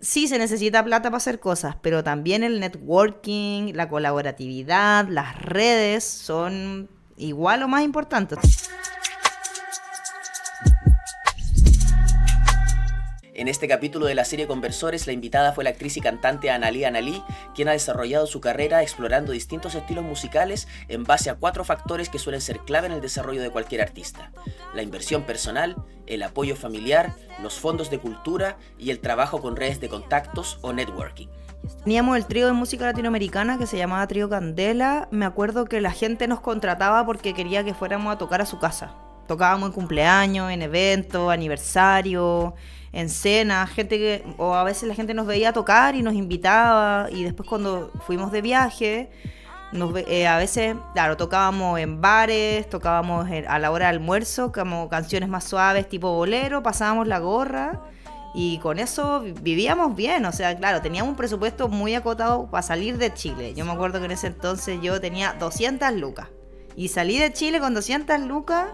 sí se necesita plata para hacer cosas, pero también el networking, la colaboratividad, las redes son igual o más importantes. En este capítulo de la serie Conversores, la invitada fue la actriz y cantante Analí Analí, quien ha desarrollado su carrera explorando distintos estilos musicales en base a 4 factores que suelen ser clave en el desarrollo de cualquier artista: la inversión personal, el apoyo familiar, los fondos de cultura y el trabajo con redes de contactos o networking. Teníamos el trío de música latinoamericana que se llamaba Trío Candela. Me acuerdo que la gente nos contrataba porque quería que fuéramos a tocar a su casa. Tocábamos en cumpleaños, en eventos, aniversario, en cenas, o a veces la gente nos veía tocar y nos invitaba, y después cuando fuimos de viaje, a veces, claro, tocábamos en bares, tocábamos a la hora de almuerzo, como canciones más suaves, tipo bolero, pasábamos la gorra, y con eso vivíamos bien. O sea, claro, teníamos un presupuesto muy acotado para salir de Chile. Yo me acuerdo que en ese entonces yo tenía 200 lucas, y salí de Chile con 200 lucas.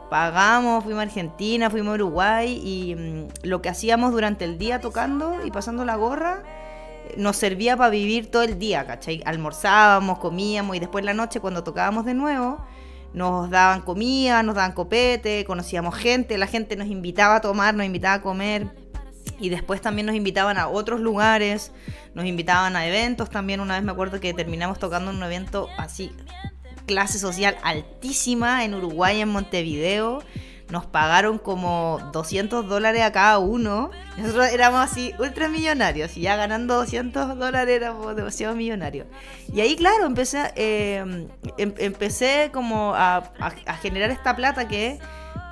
Pagamos, fuimos a Argentina, fuimos a Uruguay, y lo que hacíamos durante el día tocando y pasando la gorra nos servía para vivir todo el día, ¿cachai? Almorzábamos, comíamos, y después en la noche cuando tocábamos de nuevo nos daban comida, nos daban copete, conocíamos gente, la gente nos invitaba a tomar, nos invitaba a comer, y después también nos invitaban a otros lugares, nos invitaban a eventos también. Una vez me acuerdo que terminamos tocando en un evento así, clase social altísima, en Uruguay, en Montevideo. Nos pagaron como $200 a cada uno. Nosotros éramos así ultra millonarios, y ya ganando $200 éramos demasiado millonarios. Y ahí, claro, empecé como a generar esta plata que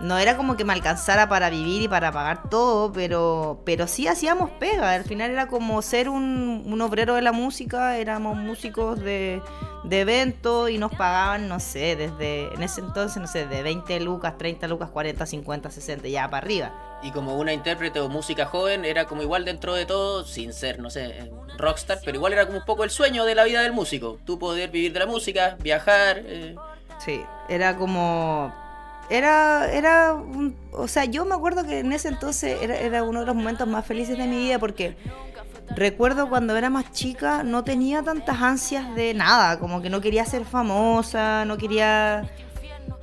no era como que me alcanzara para vivir y para pagar todo, pero sí hacíamos pega. Al final era como ser un obrero de la música. Éramos músicos de eventos y nos pagaban, no sé, en ese entonces, no sé, de 20 lucas, 30 lucas, 40, 50, 60, ya para arriba. Y como una intérprete o música joven, era como igual dentro de todo, sin ser, no sé, rockstar, pero igual era como un poco el sueño de la vida del músico. Tú poder vivir de la música, viajar. Sí, era como... o sea, yo me acuerdo que en ese entonces era uno de los momentos más felices de mi vida, porque recuerdo cuando era más chica no tenía tantas ansias de nada, como que no quería ser famosa, no quería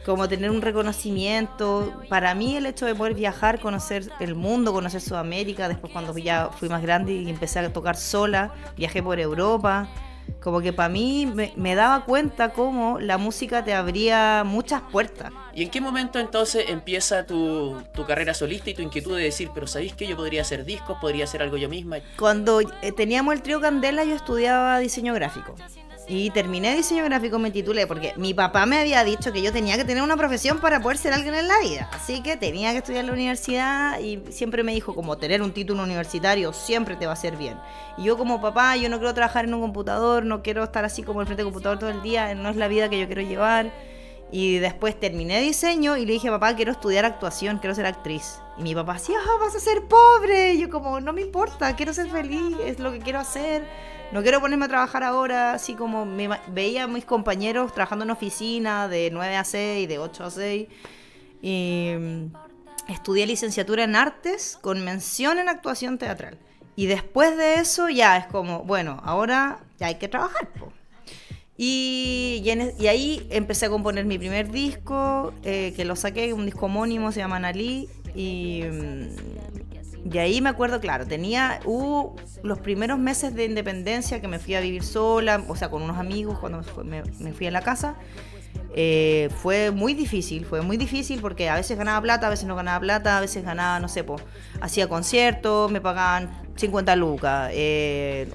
como tener un reconocimiento. Para mí el hecho de poder viajar, conocer el mundo, conocer Sudamérica, después cuando ya fui más grande y empecé a tocar sola, viajé por Europa, como que para mí me daba cuenta cómo la música te abría muchas puertas. ¿Y en qué momento entonces empieza tu carrera solista y tu inquietud de decir, pero ¿sabéis qué? Yo podría hacer discos, podría hacer algo yo misma? Cuando teníamos el trío Candela, yo estudiaba diseño gráfico. Y terminé diseño gráfico, me titulé, porque mi papá me había dicho que yo tenía que tener una profesión para poder ser alguien en la vida. Así que tenía que estudiar en la universidad, y siempre me dijo como tener un título universitario siempre te va a hacer bien. Y yo como papá, yo no quiero trabajar en un computador, no quiero estar así como al frente del computador todo el día, no es la vida que yo quiero llevar. Y después terminé diseño y le dije, papá, quiero estudiar actuación, quiero ser actriz. Y mi papá decía, vas a ser pobre. Y yo como, no me importa, quiero ser feliz, es lo que quiero hacer. No quiero ponerme a trabajar ahora, así como veía a mis compañeros trabajando en oficina de 9 a 6, de 8 a 6. Y estudié licenciatura en artes con mención en actuación teatral. Y después de eso ya es como, bueno, ahora ya hay que trabajar, po. Y ahí empecé a componer mi primer disco, que lo saqué, un disco homónimo, se llama Analí. Y ahí me acuerdo, claro, hubo los primeros meses de independencia que me fui a vivir sola, o sea, con unos amigos, cuando me fui a la casa. Fue muy difícil porque a veces ganaba plata, a veces no ganaba plata, a veces ganaba, no sé, hacía conciertos, me pagaban 50 lucas,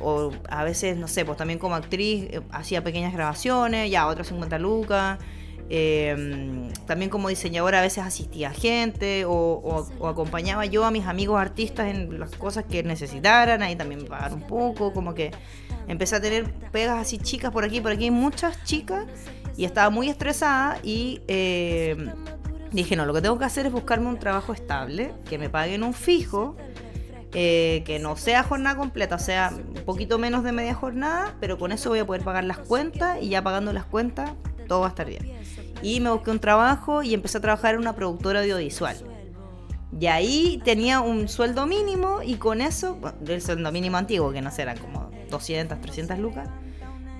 o a veces, no sé, también como actriz hacía pequeñas grabaciones, ya otras 50 lucas. También como diseñadora a veces asistía a gente o acompañaba yo a mis amigos artistas en las cosas que necesitaran, ahí también me pagaron un poco, como que empecé a tener pegas así chicas por aquí, muchas chicas, y estaba muy estresada y dije, no, lo que tengo que hacer es buscarme un trabajo estable, que me paguen un fijo, que no sea jornada completa, o sea, un poquito menos de media jornada, pero con eso voy a poder pagar las cuentas, y ya pagando las cuentas todo va a estar bien. Y me busqué un trabajo y empecé a trabajar en una productora audiovisual. Y ahí tenía un sueldo mínimo y con eso, bueno, el sueldo mínimo antiguo, que no sé, eran como 200, 300 lucas.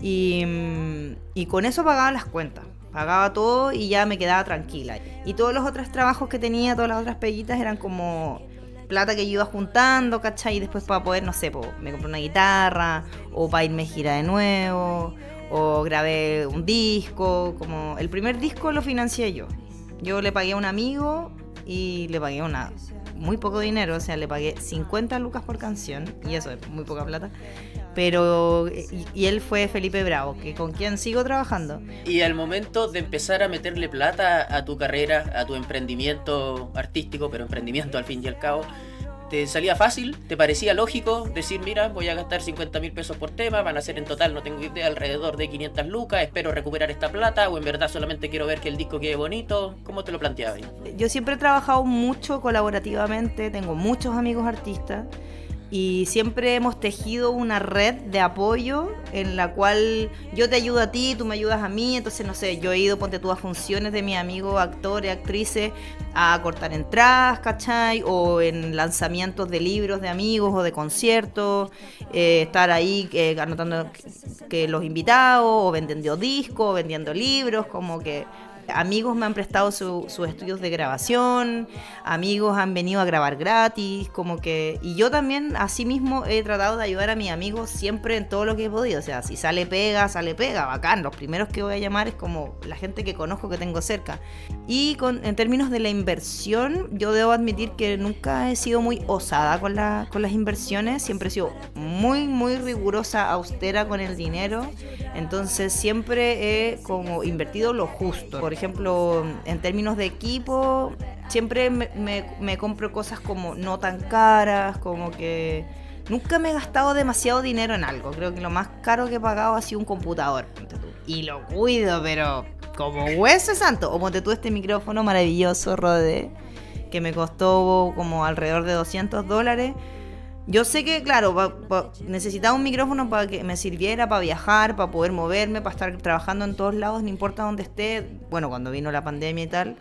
Y con eso pagaba las cuentas. Pagaba todo y ya me quedaba tranquila. Y todos los otros trabajos que tenía, todas las otras peguitas eran como plata que yo iba juntando, ¿cachai? Y después para poder, no sé, me compré una guitarra o para irme a gira de nuevo o grabé un disco. Como el primer disco lo financié yo. Yo le pagué a un amigo y le pagué muy poco dinero, o sea, le pagué 50 lucas por canción y eso es muy poca plata. Pero y él fue Felipe Bravo, que con quien sigo trabajando. Y al momento de empezar a meterle plata a tu carrera, a tu emprendimiento artístico, pero emprendimiento al fin y al cabo, ¿te salía fácil? ¿Te parecía lógico decir, mira, voy a gastar 50.000 pesos por tema, van a ser en total, no tengo idea, alrededor de 500 lucas, espero recuperar esta plata, o en verdad solamente quiero ver que el disco quede bonito? ¿Cómo te lo planteabas? Yo siempre he trabajado mucho colaborativamente, tengo muchos amigos artistas y siempre hemos tejido una red de apoyo en la cual yo te ayudo a ti, tú me ayudas a mí. Entonces, no sé, yo he ido, ponte tú, a funciones de mis amigos actores, actrices, a cortar entradas, ¿cachai? O en lanzamientos de libros de amigos o de conciertos, estar ahí anotando que los invitados, o vendiendo discos, o vendiendo libros, como que amigos me han prestado sus estudios de grabación, amigos han venido a grabar gratis, como que... Y yo también, así mismo, he tratado de ayudar a mis amigos siempre en todo lo que he podido. O sea, si sale pega, bacán. Los primeros que voy a llamar es como la gente que conozco, que tengo cerca. Y en términos de la inversión, yo debo admitir que nunca he sido muy osada con las inversiones. Siempre he sido muy, muy rigurosa, austera con el dinero. Entonces siempre he como invertido lo justo. Por ejemplo, en términos de equipo, siempre me compro cosas como no tan caras, como que nunca me he gastado demasiado dinero en algo. Creo que lo más caro que he pagado ha sido un computador. Y lo cuido, pero como hueso santo. O ponte tú este micrófono maravilloso, Rode, que me costó como alrededor de $200. Yo sé que, claro, necesitaba un micrófono para que me sirviera para viajar, para poder moverme, para estar trabajando en todos lados, no importa dónde esté. Bueno, cuando vino la pandemia y tal.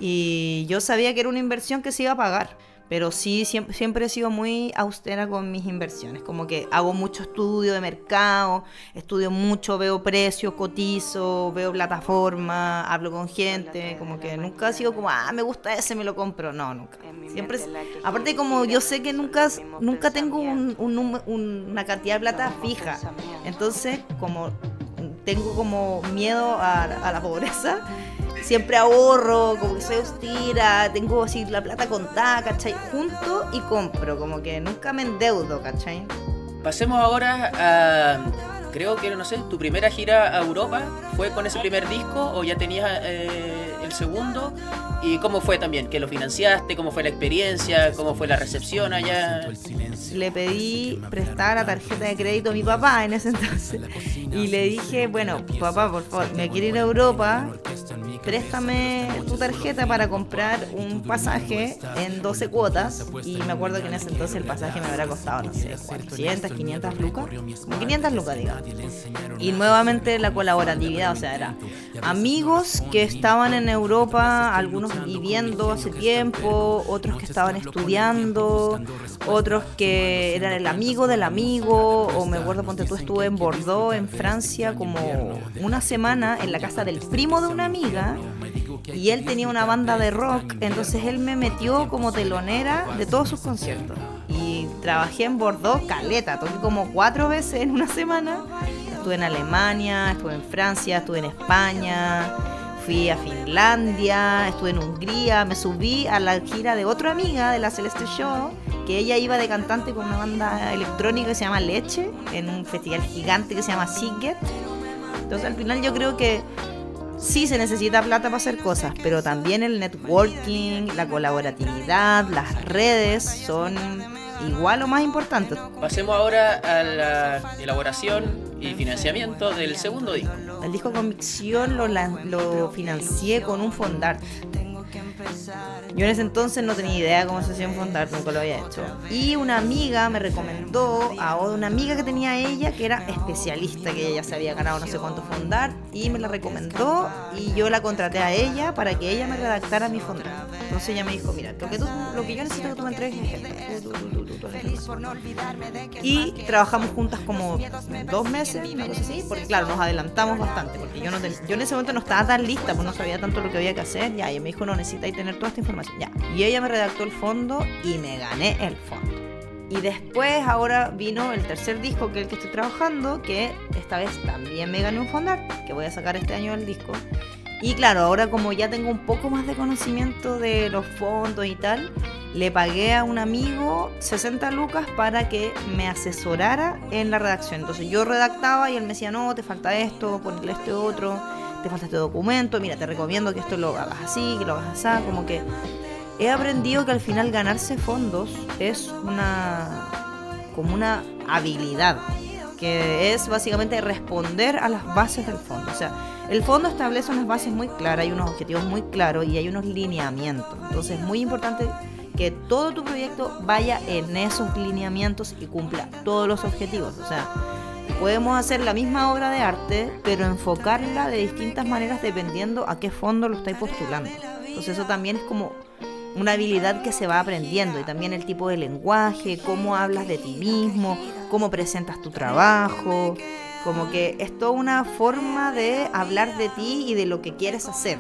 Y yo sabía que era una inversión que se iba a pagar. Pero sí, siempre he sido muy austera con mis inversiones. Como que hago mucho estudio de mercado, estudio mucho, veo precios, cotizo, veo plataformas, hablo con gente. Como que nunca ha sido como, me gusta ese, me lo compro. No, nunca. Siempre, aparte, como yo sé que nunca tengo una cantidad de plata fija. Entonces, como tengo como miedo a la pobreza, siempre ahorro, como que soy austera, tengo así la plata contada, ¿cachai? Junto y compro, como que nunca me endeudo, ¿cachai? Pasemos ahora a, creo que, no sé, tu primera gira a Europa, ¿fue con ese primer disco o ya tenías el segundo? ¿Y cómo fue también? ¿Que lo financiaste? ¿Cómo fue la experiencia? ¿Cómo fue la recepción allá? Le pedí prestar la tarjeta de crédito a mi papá en ese entonces y le dije, bueno, papá, por favor, me quiero ir a Europa, préstame tu tarjeta para comprar un pasaje en 12 cuotas. Y me acuerdo que en ese entonces el pasaje me habrá costado, no sé, 400, 500 lucas, como 500 lucas, digamos. Y nuevamente la colaboratividad, o sea, era amigos que estaban en Europa, algunos viviendo hace tiempo, otros que estaban estudiando, otros que eran el amigo del amigo. O me acuerdo, ponte tú, estuve en Bordeaux, en Francia, como una semana en la casa del primo de una amiga, y él tenía una banda de rock, entonces él me metió como telonera de todos sus conciertos. Y trabajé en Bordeaux caleta, toqué como 4 veces en una semana. Estuve en Alemania, estuve en Francia, estuve en España, fui a Finlandia, estuve en Hungría, me subí a la gira de otra amiga de la Celeste Show, que ella iba de cantante con una banda electrónica que se llama Leche, en un festival gigante que se llama Siget. Entonces al final yo creo que sí se necesita plata para hacer cosas, pero también el networking, la colaboratividad, las redes son igual o más importantes. Pasemos ahora a la elaboración y financiamiento del segundo disco. El disco Convicción lo financié con un fondart. Yo en ese entonces no tenía idea cómo se hacía un fondar, nunca lo había hecho. Y una amiga me recomendó a una amiga que tenía ella, que era especialista, que ella ya se había ganado no sé cuánto fondar, y me la recomendó y yo la contraté a ella para que ella me redactara mi fondar. Entonces ella me dijo, mira, lo que yo necesito que tú me entregues es esto. Y trabajamos juntas como 2 meses, una cosa así, porque claro, nos adelantamos bastante, porque yo en ese momento no estaba tan lista, pues no sabía tanto lo que había que hacer, ya, y ella me dijo, no, necesitáis tener toda esta información, ya. Y ella me redactó el fondo y me gané el fondo. Y después ahora vino el tercer disco, que es el que estoy trabajando, que esta vez también me gané un fondar, que voy a sacar este año el disco. Y claro, ahora como ya tengo un poco más de conocimiento de los fondos y tal, le pagué a un amigo 60 lucas para que me asesorara en la redacción. Entonces yo redactaba y él me decía, no, te falta esto, ponle este otro, te falta este documento, mira, te recomiendo que esto lo hagas así, que lo hagas así, como que he aprendido que al final ganarse fondos es como una habilidad, que es básicamente responder a las bases del fondo. O sea, el fondo establece unas bases muy claras, hay unos objetivos muy claros y hay unos lineamientos. Entonces es muy importante que todo tu proyecto vaya en esos lineamientos y cumpla todos los objetivos. O sea, podemos hacer la misma obra de arte, pero enfocarla de distintas maneras dependiendo a qué fondo lo estáis postulando. Entonces eso también es como una habilidad que se va aprendiendo, y también el tipo de lenguaje, cómo hablas de ti mismo, cómo presentas tu trabajo, como que es toda una forma de hablar de ti y de lo que quieres hacer.